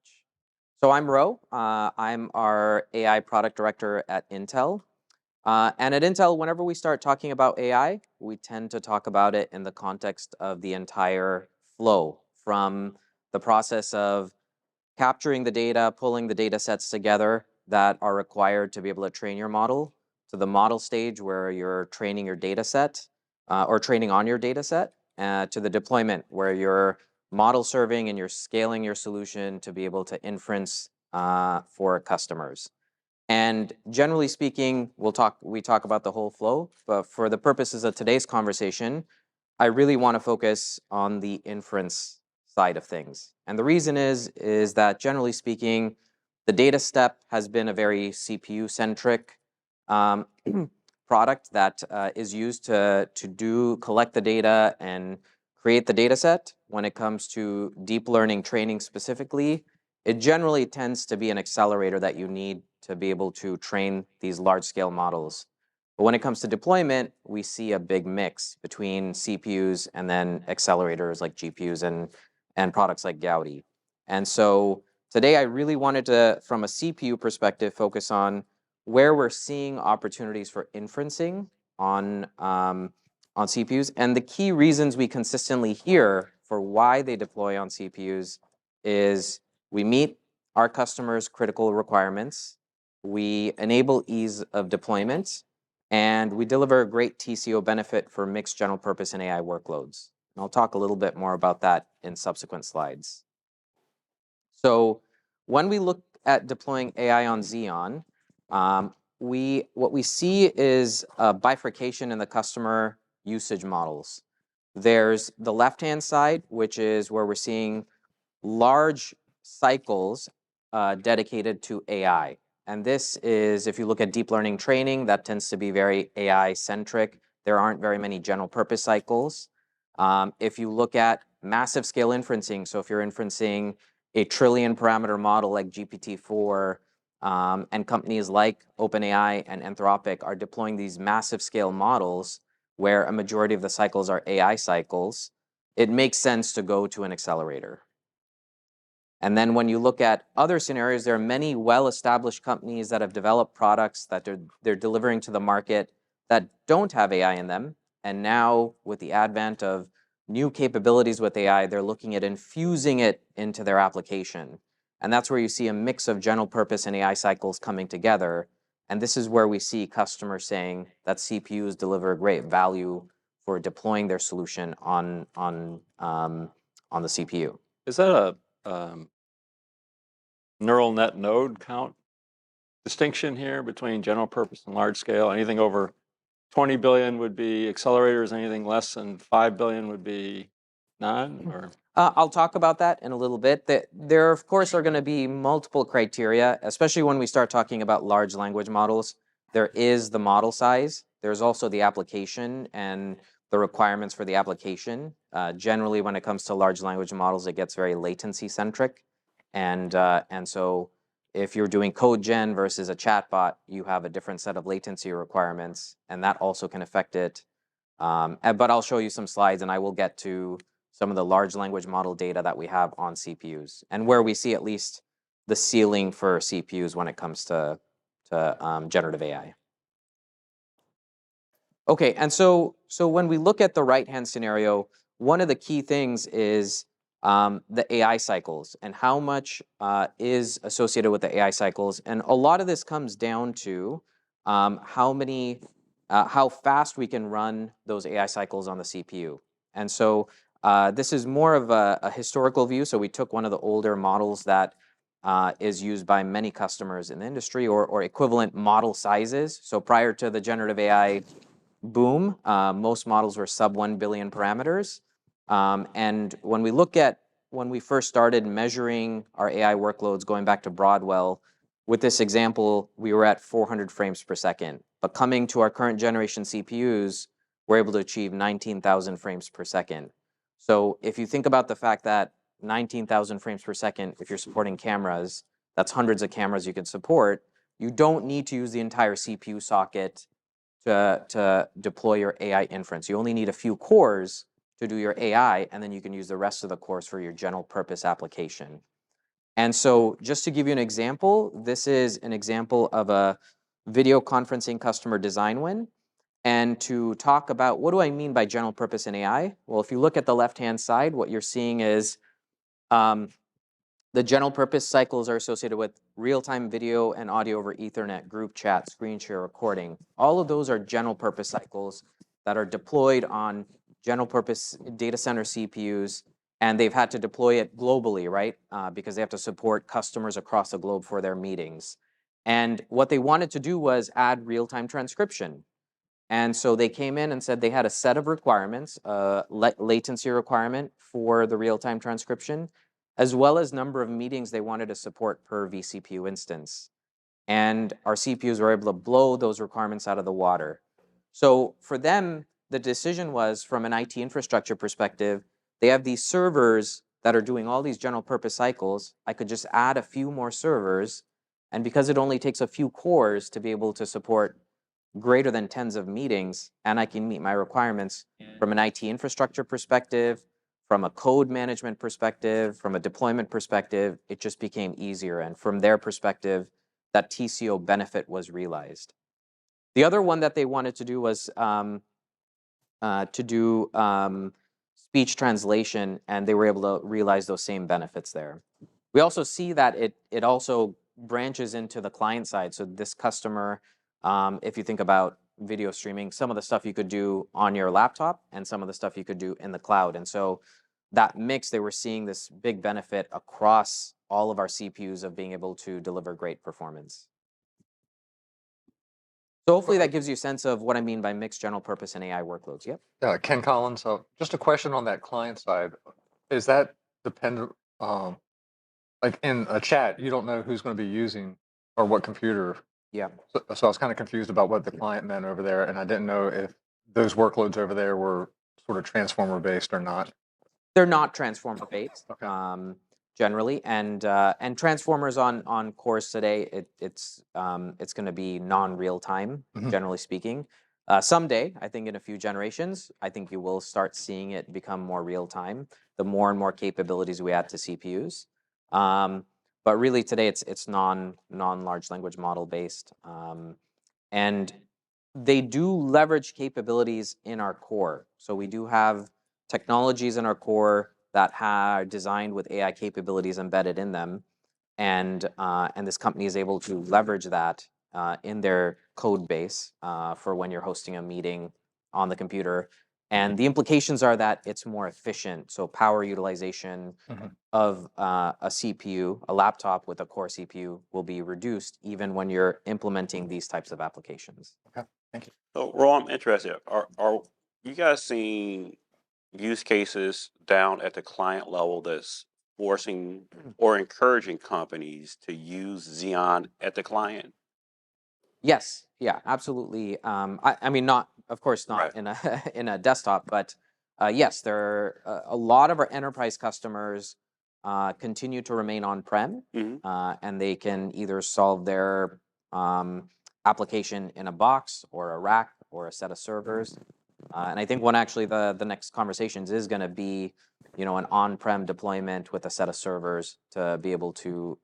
much. So I'm Ro. I'm our AI product director at Intel. And at Intel, whenever we start talking about AI, we tend to talk about it in the context of the entire flow, from the process of capturing the data, pulling the data sets together that are required to be able to train your model, to the model stage where you're training your data set or training on your data set, to the deployment where you're model serving and you're scaling your solution to be able to inference for customers. And generally speaking, we talk about the whole flow, but for the purposes of today's conversation, I really want to focus on the inference side of things. And the reason is that generally speaking, the data step has been a very CPU-centric product that is used to collect the data and create the data set. When it comes to deep learning training specifically, it generally tends to be an accelerator that you need to be able to train these large-scale models. But when it comes to deployment, we see a big mix between CPUs and then accelerators like GPUs and products like Gaudi. And so today I really wanted to, from a CPU perspective, focus on where we're seeing opportunities for inferencing on CPUs. And the key reasons we consistently hear for why they deploy on CPUs is we meet our customers' critical requirements, we enable ease of deployment, and we deliver a great TCO benefit for mixed general purpose and AI workloads. And I'll talk a little bit more about that in subsequent slides. So when we look at deploying AI on Xeon, what we see is a bifurcation in the customer usage models. There's the left-hand side, which is where we're seeing large cycles dedicated to AI. And this is, if you look at deep learning training, that tends to be very AI-centric. There aren't very many general purpose cycles. If you look at massive scale inferencing, so if you're inferencing a trillion parameter model like GPT-4, and companies like OpenAI and Anthropic are deploying these massive scale models where a majority of the cycles are AI cycles, it makes sense to go to an accelerator. And then when you look at other scenarios, there are many well-established companies that have developed products that they're delivering to the market that don't have AI in them. And now with the advent of new capabilities with AI, they're looking at infusing it into their application. And that's where you see a mix of general purpose and AI cycles coming together. And this is where we see customers saying that CPUs deliver great value for deploying their solution on the CPU. Is that a neural net node count distinction here between general purpose and large scale? Anything over 20 billion would be accelerators, anything less than 5 billion would be none? Or I'll talk about that in a little bit. There, of course, are going to be multiple criteria, especially when we start talking about large language models. There is the model size. There's also the application and the requirements for the application. Generally, when it comes to large language models, it gets very latency centric. And so if you're doing code gen versus a chatbot, you have a different set of latency requirements, and that also can affect it. But I'll show you some slides, and I will get to some of the large language model data that we have on CPUs, and where we see at least the ceiling for CPUs when it comes to generative AI. Okay, and so when we look at the right-hand scenario, one of the key things is the AI cycles and how much is associated with the AI cycles. And a lot of this comes down to how fast we can run those AI cycles on the CPU. And so this is more of a historical view. So we took one of the older models that is used by many customers in the industry, or equivalent model sizes. So prior to the generative AI boom, most models were sub 1 billion parameters. And when we look at when we first started measuring our AI workloads going back to Broadwell, with this example, we were at 400 frames per second. But coming to our current generation CPUs, we're able to achieve 19,000 frames per second. So if you think about the fact that 19,000 frames per second, if you're supporting cameras, that's hundreds of cameras you can support. You don't need to use the entire CPU socket to deploy your AI inference. You only need a few cores to do your AI, and then you can use the rest of the cores for your general purpose application. And so just to give you an example, this is an example of a video conferencing customer design win. And to talk about what do I mean by general purpose in AI? Well, if you look at the left-hand side, what you're seeing is the general purpose cycles are associated with real-time video and audio over Ethernet, group chat, screen share, recording. All of those are general purpose cycles that are deployed on general purpose data center CPUs, and they've had to deploy it globally, right? Because they have to support customers across the globe for their meetings. And what they wanted to do was add real-time transcription. And so they came in and said they had a set of requirements, latency requirement for the real-time transcription, as well as number of meetings they wanted to support per vCPU instance. And our CPUs were able to blow those requirements out of the water. So for them, the decision was, from an IT infrastructure perspective, they have these servers that are doing all these general purpose cycles. I could just add a few more servers, and because it only takes a few cores to be able to support greater than tens of meetings, and I can meet my requirements from an IT infrastructure perspective, from a code management perspective, from a deployment perspective, it just became easier. And from their perspective, that TCO benefit was realized. The other one that they wanted to do was to do speech translation, and they were able to realize those same benefits there. We also see that it also branches into the client side. So this customer, if you think about video streaming, some of the stuff you could do on your laptop and some of the stuff you could do in the cloud. And so that mix, they were seeing this big benefit across all of our CPUs of being able to deliver great performance. So hopefully that gives you a sense of what I mean by mixed general purpose and AI workloads. Yep. Ken Collins. So just a question on that client side. Is that dependent, like in a chat, you don't know who's going to be using or what computer? Yeah. So I was kind of confused about what the client meant over there, and I didn't know if those workloads over there were sort of transformer based or not. They're not transformer based. Okay. Generally, and transformers on cores today, it's going to be non-real time, generally speaking. Someday, I think in a few generations, I think you will start seeing it become more real time. The more and more capabilities we add to CPUs, but really today it's non-large language model based, and they do leverage capabilities in our core. So we do have technologies in our core that are designed with AI capabilities embedded in them, and this company is able to leverage that in their code base for when you're hosting a meeting on the computer. And the implications are that it's more efficient. So power utilization of a CPU, a laptop with a core CPU, will be reduced even when you're implementing these types of applications. Okay, thank you. So, Ron, I'm interested. Are you guys seeing use cases down at the client level that's forcing or encouraging companies to use Xeon at the client? Yes, yeah, absolutely. I mean, not, of course, not Right. in a in a desktop, but yes, there are a lot of our enterprise customers continue to remain on-prem, and they can either solve their application in a box or a rack or a set of servers. And I think one actually the next conversations is going to be, an on-prem deployment with a set of servers to be able to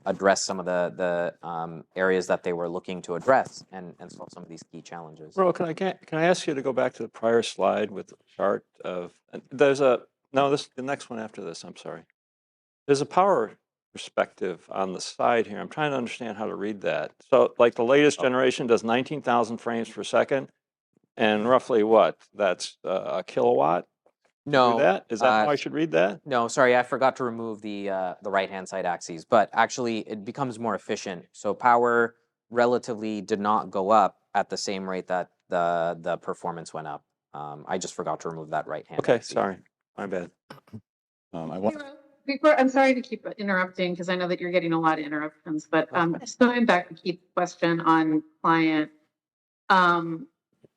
address some of the areas that they were looking to address and solve some of these key challenges. Bro, can I ask you to go back to the prior slide with the chart of, the next one after this, I'm sorry. There's a power perspective on the side here. I'm trying to understand how to read that. So like the latest generation does 19,000 frames per second, and roughly what? That's a kilowatt? No. Do that? Is that how I should read that? No, sorry, I forgot to remove the right-hand side axes, but actually it becomes more efficient. So power relatively did not go up at the same rate that the performance went up. I just forgot to remove that right-hand. Okay, axis. sorry, my bad. I'm sorry to keep interrupting because I know that you're getting a lot of interruptions, but just going back to Keith's question on client,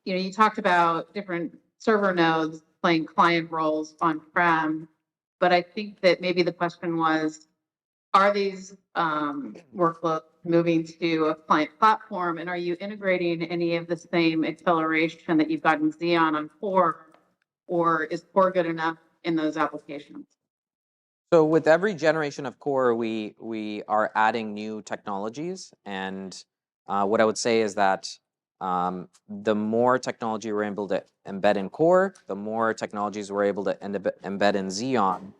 you talked about different server nodes playing client roles on-prem, but I think that maybe the question was, are these workloads moving to a client platform, and are you integrating any of the same acceleration that you've got in Xeon on Core, or is Core good enough in those applications? So with every generation of core, we are adding new technologies, and what I would say is that the more technology we're able to embed in core, the more technologies we're able to embed in Xeon,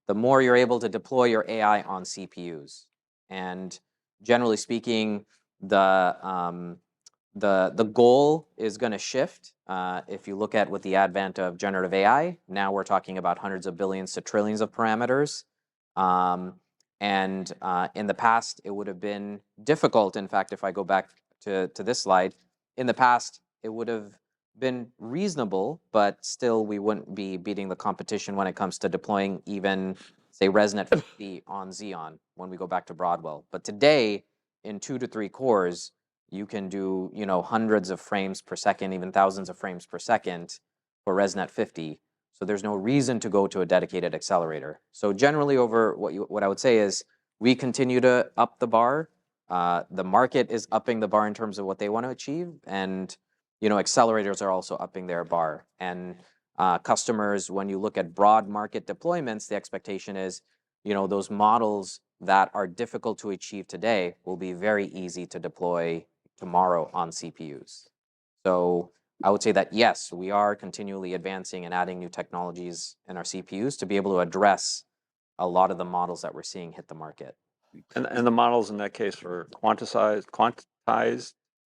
the more you're able to deploy your AI on CPUs. And generally speaking, the goal is going to shift. If you look at with the advent of generative AI, now we're talking about hundreds of billions to trillions of parameters. And in the past, it would have been difficult. In fact, if I go back to this slide, in the past, it would have been reasonable, but still we wouldn't be beating the competition when it comes to deploying even, say, ResNet 50 on Xeon when we go back to Broadwell. But today, in 2 to 3 cores, you can do, hundreds of frames per second, even thousands of frames per second for ResNet 50. So there's no reason to go to a dedicated accelerator. So generally over what I would say is we continue to up the bar. The market is upping the bar in terms of what they want to achieve. And, accelerators are also upping their bar. And customers, when you look at broad market deployments, the expectation is, those models that are difficult to achieve today will be very easy to deploy tomorrow on CPUs. So I would say that yes, we are continually advancing and adding new technologies in our CPUs to be able to address a lot of the models that we're seeing hit the market. And the models in that case for quantized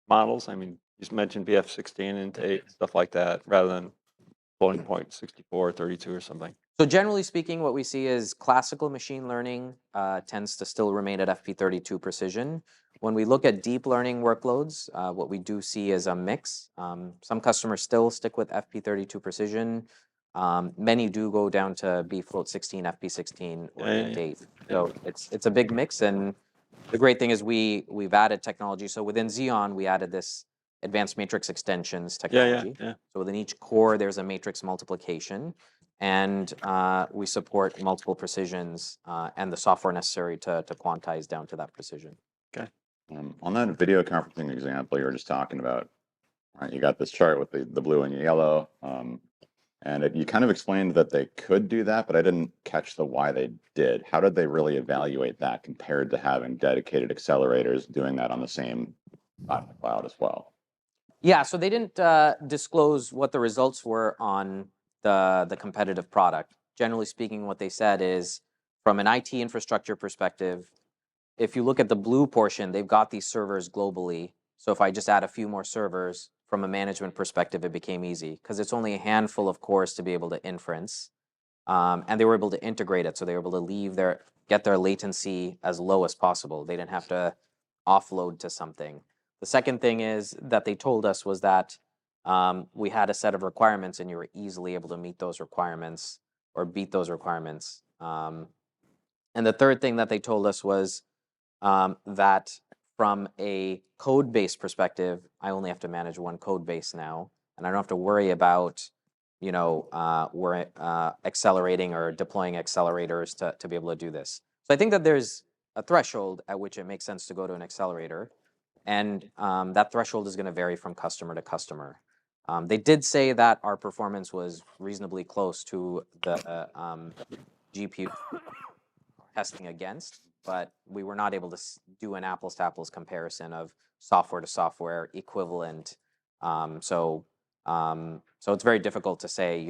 models, I mean, you mentioned BF16 into 8, stuff like that, rather than floating point 64, 32 or something. So generally speaking, what we see is classical machine learning tends to still remain at FP32 precision. When we look at deep learning workloads, what we do see is a mix. Some customers still stick with FP32 precision. Many do go down to bfloat16, FP16, or int8. So it's a big mix, and the great thing is we've added technology. So within Xeon, we added this advanced matrix extensions technology. Yeah. So within each core, there's a matrix multiplication, and we support multiple precisions and the software necessary to quantize down to that precision. Okay. On that video conferencing example you were just talking about, right, you got this chart with the blue and yellow, and you kind of explained that they could do that, but I didn't catch the why they did. How did they really evaluate that compared to having dedicated accelerators doing that on the same cloud as well? Yeah, so they didn't disclose what the results were on the competitive product. Generally speaking, what they said is, from an IT infrastructure perspective, if you look at the blue portion, they've got these servers globally. So if I just add a few more servers, from a management perspective, it became easy because it's only a handful of cores to be able to inference. And they were able to integrate it. So they were able to get their latency as low as possible. They didn't have to offload to something. The second thing is that they told us was that we had a set of requirements and you were easily able to meet those requirements or beat those requirements. And the third thing that they told us was that from a code base perspective, I only have to manage one code base now, and I don't have to worry about, we're accelerating or deploying accelerators to be able to do this. So I think that there's a threshold at which it makes sense to go to an accelerator, and that threshold is going to vary from customer to customer. They did say that our performance was reasonably close to the GPU testing against, but we were not able to do an apples to apples comparison of software to software equivalent. So it's very difficult to say,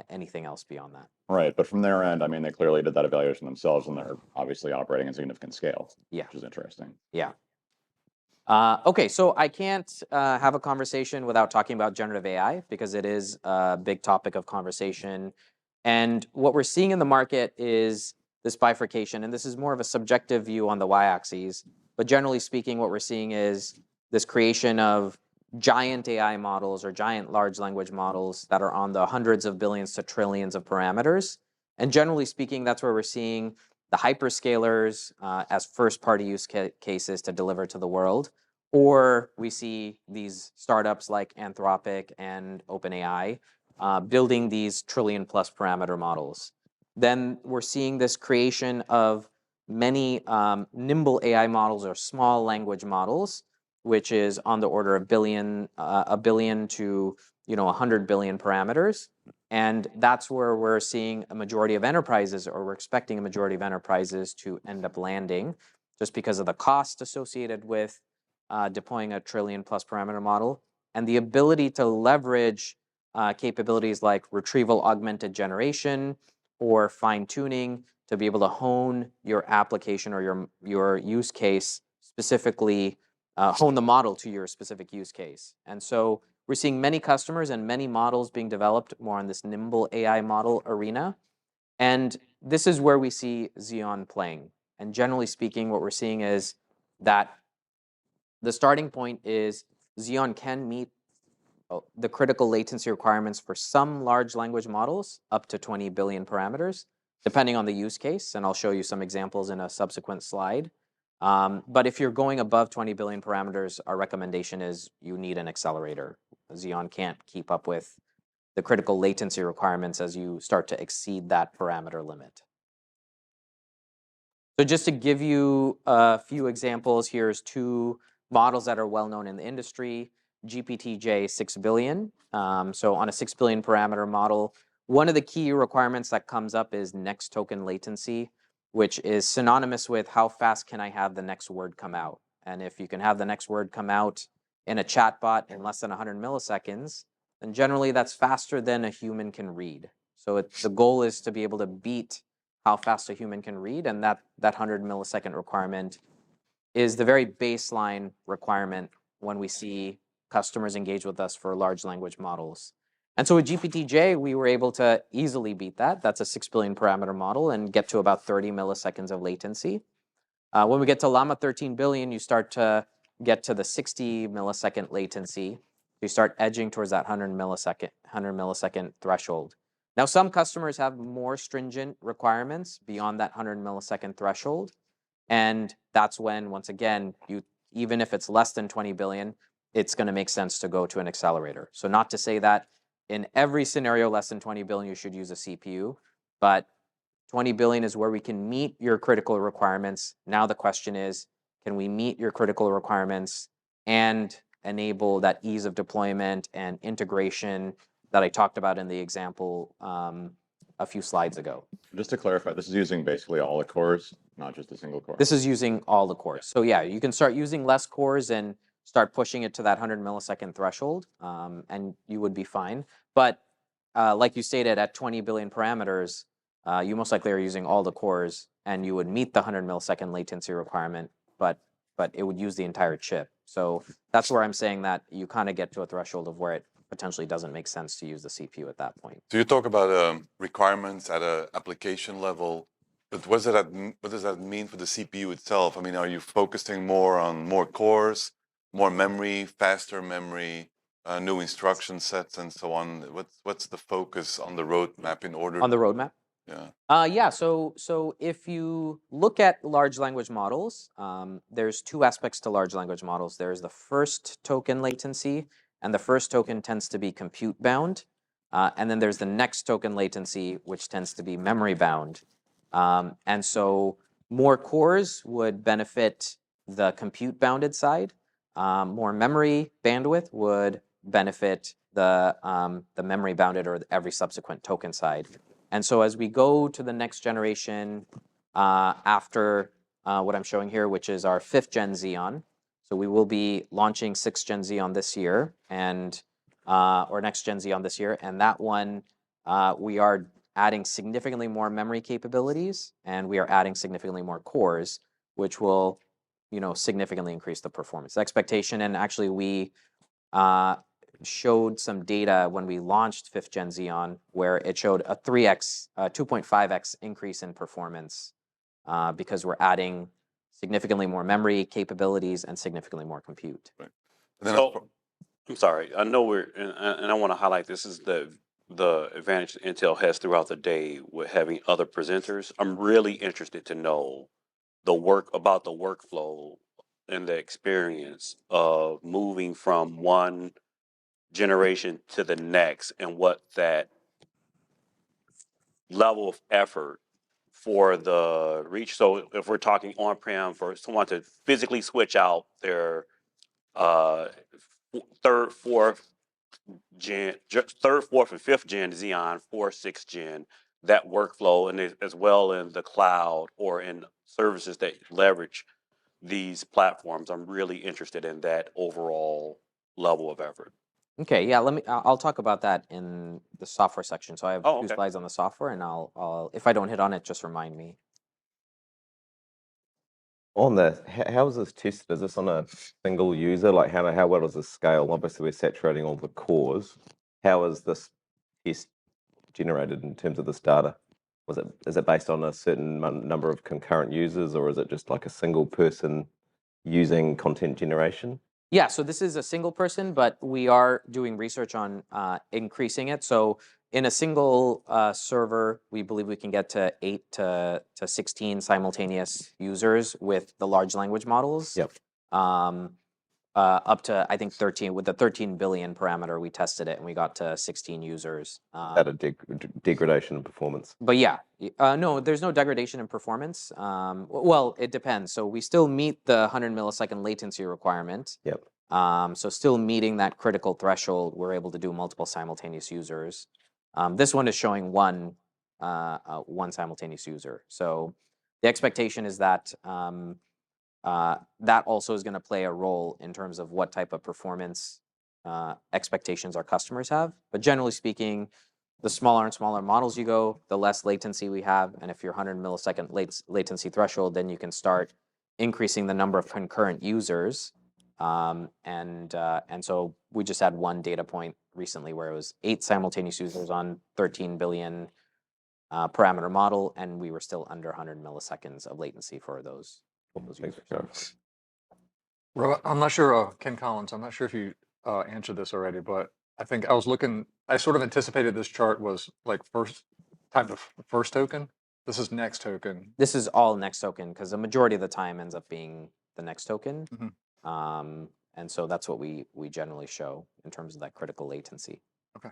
anything else beyond that. Right, but from their end, I mean, they clearly did that evaluation themselves, and they're obviously operating at significant scale. Yeah, which is interesting. Yeah. Okay, so I can't have a conversation without talking about generative AI because it is a big topic of conversation. And what we're seeing in the market is this bifurcation, and this is more of a subjective view on the y-axis. But generally speaking, what we're seeing is this creation of giant AI models or giant large language models that are on the hundreds of billions to trillions of parameters. And generally speaking, that's where we're seeing the hyperscalers as first-party use cases to deliver to the world, or we see these startups like Anthropic and OpenAI building these trillion-plus parameter models. Then we're seeing this creation of many nimble AI models or small language models, which is on the order of a billion to 100 billion parameters. And that's where we're seeing a majority of enterprises, or we're expecting a majority of enterprises to end up landing, just because of the cost associated with deploying a trillion plus parameter model, and the ability to leverage capabilities like retrieval augmented generation or fine tuning to be able to hone your application or your use case specifically, hone the model to your specific use case. And so we're seeing many customers and many models being developed more on this nimble AI model arena. And this is where we see Xeon playing. And generally speaking, what we're seeing is that the starting point is Xeon can meet the critical latency requirements for some large language models up to 20 billion parameters, depending on the use case. And I'll show you some examples in a subsequent slide. But if you're going above 20 billion parameters, our recommendation is you need an accelerator. Xeon can't keep up with the critical latency requirements as you start to exceed that parameter limit. So just to give you a few examples, here's two models that are well known in the industry. GPT-J 6 billion. So on a 6 billion parameter model, one of the key requirements that comes up is next token latency, which is synonymous with how fast can I have the next word come out. And if you can have the next word come out in a chatbot in less than 100 milliseconds, then generally that's faster than a human can read. So the goal is to be able to beat how fast a human can read, and that 100 millisecond requirement is the very baseline requirement when we see customers engage with us for large language models. And so with GPT-J, we were able to easily beat that. That's a 6 billion parameter model and get to about 30 milliseconds of latency. When we get to Llama 13 billion, you start to get to the 60 millisecond latency. You start edging towards that 100 millisecond threshold. Now, some customers have more stringent requirements beyond that 100 millisecond threshold. And that's when, once again, even if it's less than 20 billion, it's going to make sense to go to an accelerator. So not to say that in every scenario less than 20 billion, you should use a CPU, but 20 billion is where we can meet your critical requirements. Now the question is, can we meet your critical requirements and enable that ease of deployment and integration that I talked about in the example a few slides ago? Just to clarify, this is using basically all the cores, not just a single core. This is using all the cores. So yeah, you can start using less cores and start pushing it to that 100 millisecond threshold, and you would be fine. But like you stated, at 20 billion parameters, you most likely are using all the cores, and you would meet the 100 millisecond latency requirement, but it would use the entire chip. So that's where I'm saying that you kind of get to a threshold of where it potentially doesn't make sense to use the CPU at that point. So you talk about requirements at an application level, but what does that mean for the CPU itself? I mean, are you focusing more on more cores, more memory, faster memory, new instruction sets, and so on? What's the focus on the roadmap in order? On the roadmap? Yeah. Yeah, so if you look at large language models, there's two aspects to large language models. There's the first token latency, and the first token tends to be compute bound. And then there's the next token latency, which tends to be memory bound. And so more cores would benefit the compute bounded side. More memory bandwidth would benefit the memory bounded or every subsequent token side. And so as we go to the next generation after what I'm showing here, which is our 5th gen Xeon, so we will be launching 6th gen Xeon this year, and or next gen Xeon this year, and that one we are adding significantly more memory capabilities, and we are adding significantly more cores, which will, significantly increase the performance expectation. And actually, we showed some data when we launched 5th gen Xeon, where it showed a 3x, 2.5x increase in performance because we're adding significantly more memory capabilities and significantly more compute. Right. And then So, I'm sorry. I know and I want to highlight this is the advantage that Intel has throughout the day with having other presenters. I'm really interested to know about the workflow and the experience of moving from one generation to the next, and what that level of effort for the reach. So if we're talking on-prem, for someone to physically switch out their third, fourth, third, fourth, and fifth gen Xeon, 4, 6 gen, that workflow, and as well in the cloud or in services that leverage these platforms. I'm really interested in that overall level of effort. Okay, yeah, I'll talk about that in the software section. So I have Oh, two okay. slides on the software, and I'll if I don't hit on it, just remind me. On that, how is this tested? Is this on a single user? Like how well does this scale? Obviously, we're saturating all the cores. How is this test generated in terms of this data? Is it based on a certain number of concurrent users, or is it just like a single person using content generation? Yeah, so this is a single person, but we are doing research on increasing it. So in a single server, we believe we can get to 8 to 16 simultaneous users with the large language models. Yep. Up to, I think, 13. With the 13 billion parameter, we tested it and we got to 16 users. At a degradation in performance. But yeah, no, there's no degradation in performance. Well, it depends. So we still meet the 100 millisecond latency requirement. Yep. So still meeting that critical threshold, we're able to do multiple simultaneous users. This one is showing one simultaneous user. So the expectation is that that also is going to play a role in terms of what type of performance expectations our customers have. But generally speaking, the smaller and smaller models you go, the less latency we have. And if you're 100 millisecond latency threshold, then you can start increasing the number of concurrent users. And so we just had one data point recently where it was 8 simultaneous users on 13 billion parameter model, and we were still under 100 milliseconds of latency for those users. I'm not sure, Ken Collins, I'm not sure if you answered this already, but I think I sort of anticipated this chart was like first token. This is next token. This is all next token because the majority of the time ends up being the next token. And so that's what we generally show in terms of that critical latency. Okay.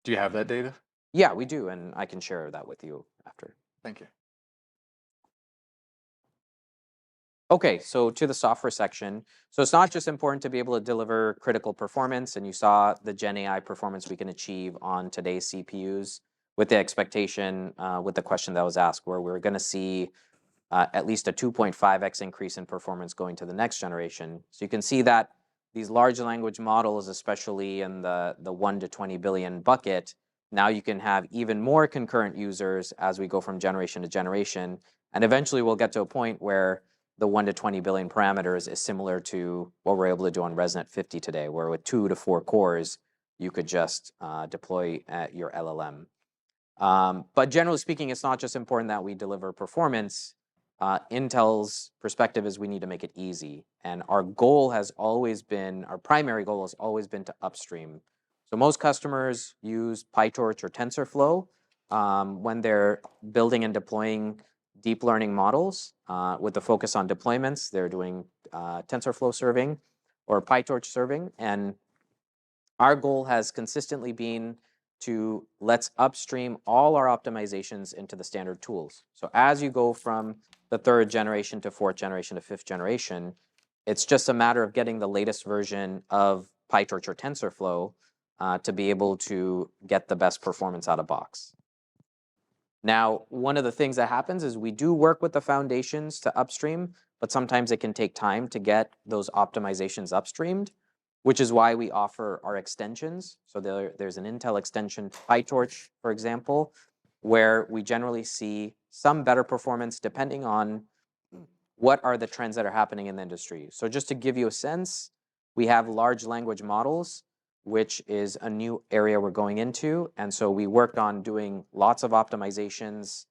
Do you have that data? Yeah, we do, and I can share that with you after. Thank you. Okay, so to the software section. So it's not just important to be able to deliver critical performance, and you saw the Gen AI performance we can achieve on today's CPUs with the expectation, with the question that was asked, where we're going to see at least a 2.5x increase in performance going to the next generation. So you can see that these large language models, especially in the 1 to 20 billion bucket, now you can have even more concurrent users as we go from generation to generation. And eventually we'll get to a point where the 1 to 20 billion parameters is similar to what we're able to do on ResNet 50 today, where with 2 to 4 cores, you could just deploy your LLM. But generally speaking, it's not just important that we deliver performance. Intel's perspective is we need to make it easy. And our goal has always been, our primary goal has always been to upstream. So most customers use PyTorch or TensorFlow when they're building and deploying deep learning models with the focus on deployments. They're doing TensorFlow serving or PyTorch serving. And our goal has consistently been to let's upstream all our optimizations into the standard tools. So as you go from the 3rd generation to 4th generation to 5th generation, it's just a matter of getting the latest version of PyTorch or TensorFlow to be able to get the best performance out of box. Now, one of the things that happens is we do work with the foundations to upstream, but sometimes it can take time to get those optimizations upstreamed, which is why we offer our extensions. So there's an Intel extension, PyTorch, for example, where we generally see some better performance depending on what are the trends that are happening in the industry. So just to give you a sense, we have large language models, which is a new area we're going into. And so we worked on doing lots of optimizations,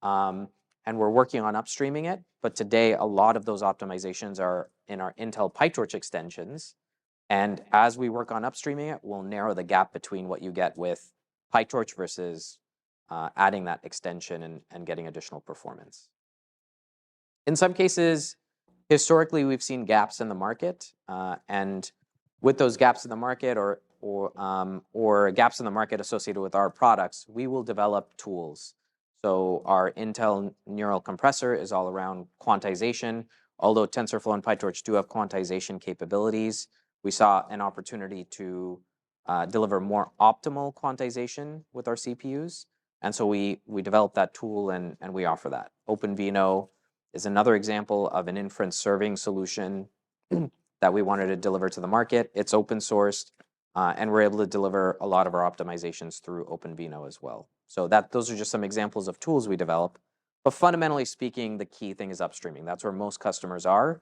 and we're working on upstreaming it. But today, a lot of those optimizations are in our Intel PyTorch extensions. And as we work on upstreaming it, we'll narrow the gap between what you get with PyTorch versus adding that extension and getting additional performance. In some cases, historically, we've seen gaps in the market. And with those gaps in the market or gaps in the market associated with our products, we will develop tools. So our Intel neural compressor is all around quantization. Although TensorFlow and PyTorch do have quantization capabilities, we saw an opportunity to deliver more optimal quantization with our CPUs. And so we developed that tool and we offer that. OpenVINO is another example of an inference serving solution that we wanted to deliver to the market. It's open sourced, and we're able to deliver a lot of our optimizations through OpenVINO as well. So those are just some examples of tools we develop. But fundamentally speaking, the key thing is upstreaming. That's where most customers are,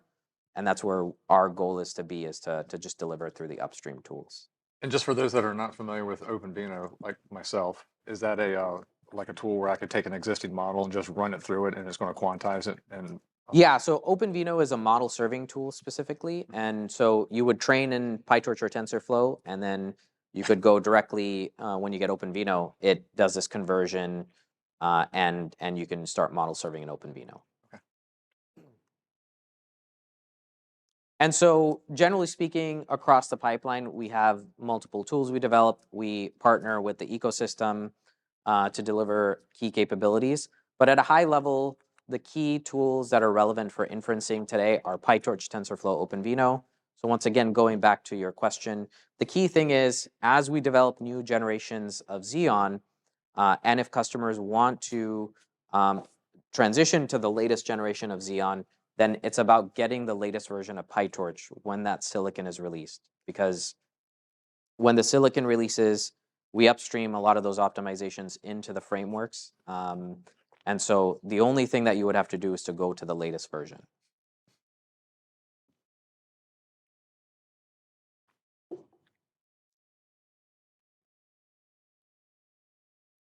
and that's where our goal is to just deliver it through the upstream tools. And just for those that are not familiar with OpenVINO, like myself, is that a like a tool where I could take an existing model and just run it through it and it's going to quantize it? And yeah, so OpenVINO is a model serving tool specifically. And so you would train in PyTorch or TensorFlow, and then you could go directly, when you get OpenVINO, it does this conversion, and you can start model serving in OpenVINO. Okay. And so generally speaking, across the pipeline, we have multiple tools we develop. We partner with the ecosystem to deliver key capabilities. But at a high level, the key tools that are relevant for inferencing today are PyTorch, TensorFlow, OpenVINO. So once again, going back to your question, the key thing is, as we develop new generations of Xeon, and if customers want to transition to the latest generation of Xeon, then it's about getting the latest version of PyTorch when that silicon is released. Because when the silicon releases, we upstream a lot of those optimizations into the frameworks. And so the only thing that you would have to do is to go to the latest version.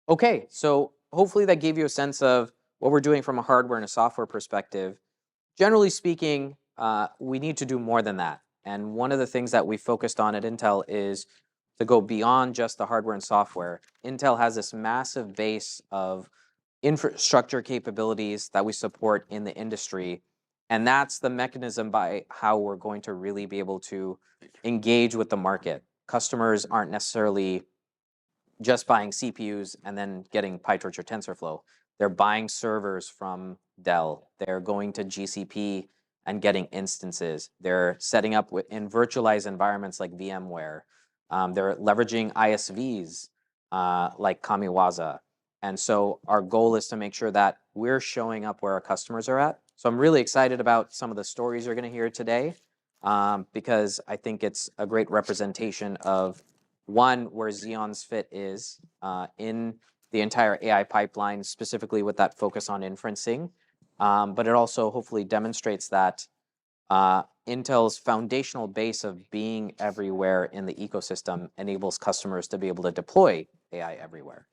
Okay, so hopefully that gave you a sense of what we're doing from a hardware and a software perspective. Generally speaking, we need to do more than that. And one of the things that we focused on at Intel is to go beyond just the hardware and software. Intel has this massive base of infrastructure capabilities that we support in the industry. And that's the mechanism by how we're going to really be able to engage with the market. Customers aren't necessarily just buying CPUs and then getting PyTorch or TensorFlow. They're buying servers from Dell. They're going to GCP and getting instances. They're setting up in virtualized environments like VMware. They're leveraging ISVs like Kamiwaza. And so our goal is to make sure that we're showing up where our customers are at. So I'm really excited about some of the stories you're going to hear today, because I think it's a great representation of, one, where Xeon's fit is in the entire AI pipeline, specifically with that focus on inferencing. But it also hopefully demonstrates that Intel's foundational base of being everywhere in the ecosystem enables customers to be able to deploy AI everywhere.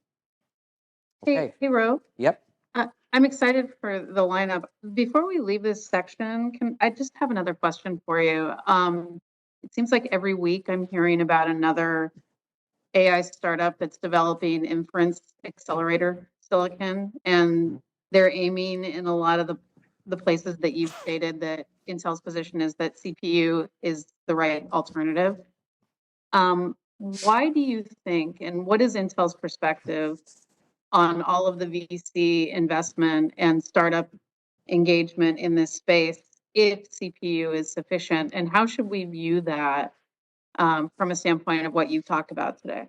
Okay. Hey, Ro. Yep. I'm excited for the lineup. Before we leave this section, I just have another question for you? It seems like every week I'm hearing about another AI startup that's developing inference accelerator silicon, and they're aiming in a lot of the places that you've stated that Intel's position is that CPU is the right alternative. Why do you think, and what is Intel's perspective on all of the VC investment and startup engagement in this space if CPU is sufficient? And how should we view that from a standpoint of what you've talked about today?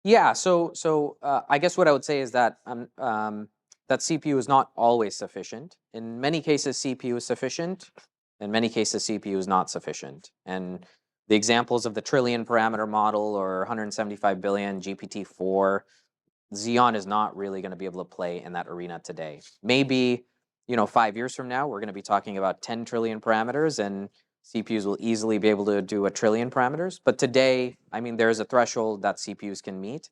Yeah, so I guess what I would say is that that CPU is not always sufficient. In many cases, CPU is sufficient. In many cases, CPU is not sufficient. And the examples of the trillion parameter model or 175 billion GPT-4, Xeon is not really going to be able to play in that arena today. Maybe, 5 years from now, we're going to be talking about 10 trillion parameters, and CPUs will easily be able to do 1 trillion parameters. But today, I mean, there's a threshold that CPUs can meet.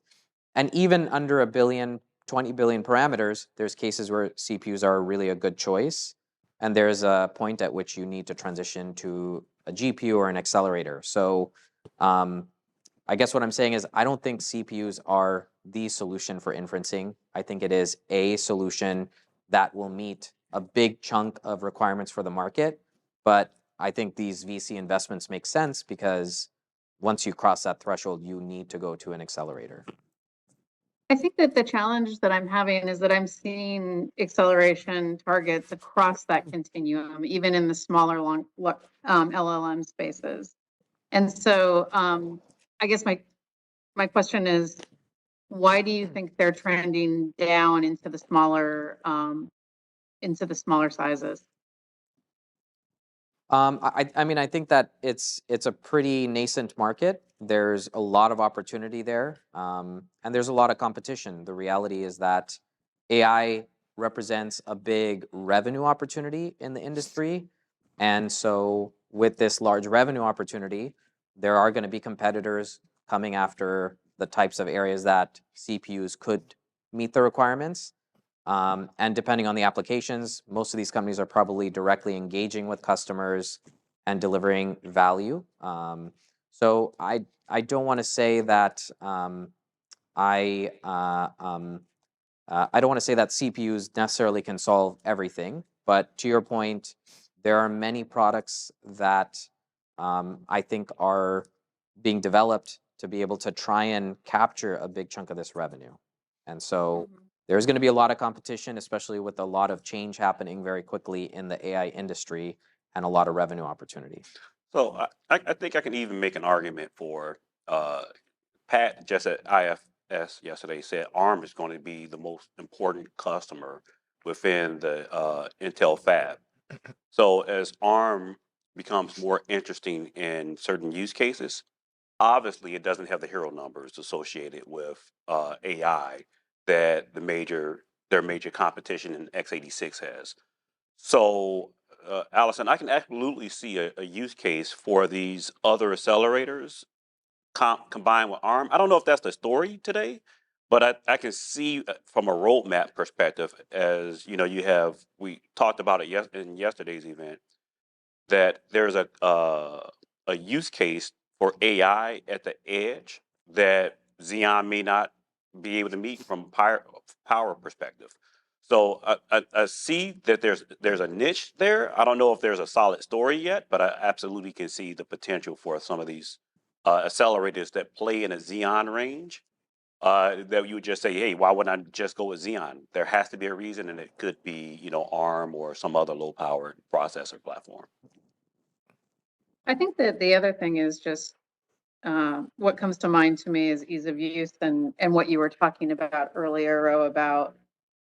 And even under 1 billion, 20 billion parameters, there's cases where CPUs are really a good choice. And there's a point at which you need to transition to a GPU or an accelerator. So I guess what I'm saying is I don't think CPUs are the solution for inferencing. I think it is a solution that will meet a big chunk of requirements for the market. But I think these VC investments make sense because once you cross that threshold, you need to go to an accelerator. I think that the challenge that I'm having is that I'm seeing acceleration targets across that continuum, even in the smaller LLM spaces. And so I guess my question is, why do you think they're trending down into the smaller sizes? I mean, I think that it's a pretty nascent market. There's a lot of opportunity there, and there's a lot of competition. The reality is that AI represents a big revenue opportunity in the industry, and so with this large revenue opportunity, there are going to be competitors coming after the types of areas that CPUs could meet the requirements. And depending on the applications, most of these companies are probably directly engaging with customers and delivering value. So I don't want to say that I don't want to say that CPUs necessarily can solve everything, but to your point, there are many products that I think are being developed to be able to try and capture a big chunk of this revenue. And so there's going to be a lot of competition, especially with a lot of change happening very quickly in the AI industry and a lot of revenue opportunity. So I think I can even make an argument for Pat just at IFS yesterday said ARM is going to be the most important customer within the Intel fab. So as ARM becomes more interesting in certain use cases, obviously it doesn't have the hero numbers associated with AI that their major competition in x86 has. So, Allison, I can absolutely see a use case for these other accelerators combined with ARM. I don't know if that's the story today, but I can see from a roadmap perspective, as you know, we talked about it in yesterday's event, that there's a use case for AI at the edge that Xeon may not be able to meet from power perspective. So I see that there's a niche there. I don't know if there's a solid story yet, but I absolutely can see the potential for some of these accelerators that play in a Xeon range. That you would just say, hey, why wouldn't I just go with Xeon? There has to be a reason, and it could be, ARM or some other low-powered processor platform. I think that the other thing is just what comes to mind to me is ease of use and what you were talking about earlier, Ro, about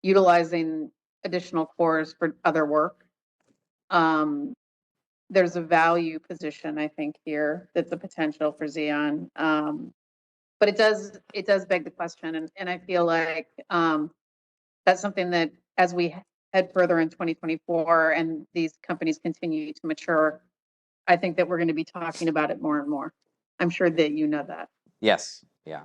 utilizing additional cores for other work. There's a value position, I think, here that's a potential for Xeon. But it does beg the question, and I feel like that's something that as we head further in 2024 and these companies continue to mature, I think that we're going to be talking about it more and more. I'm sure that you know that. Yes, yeah.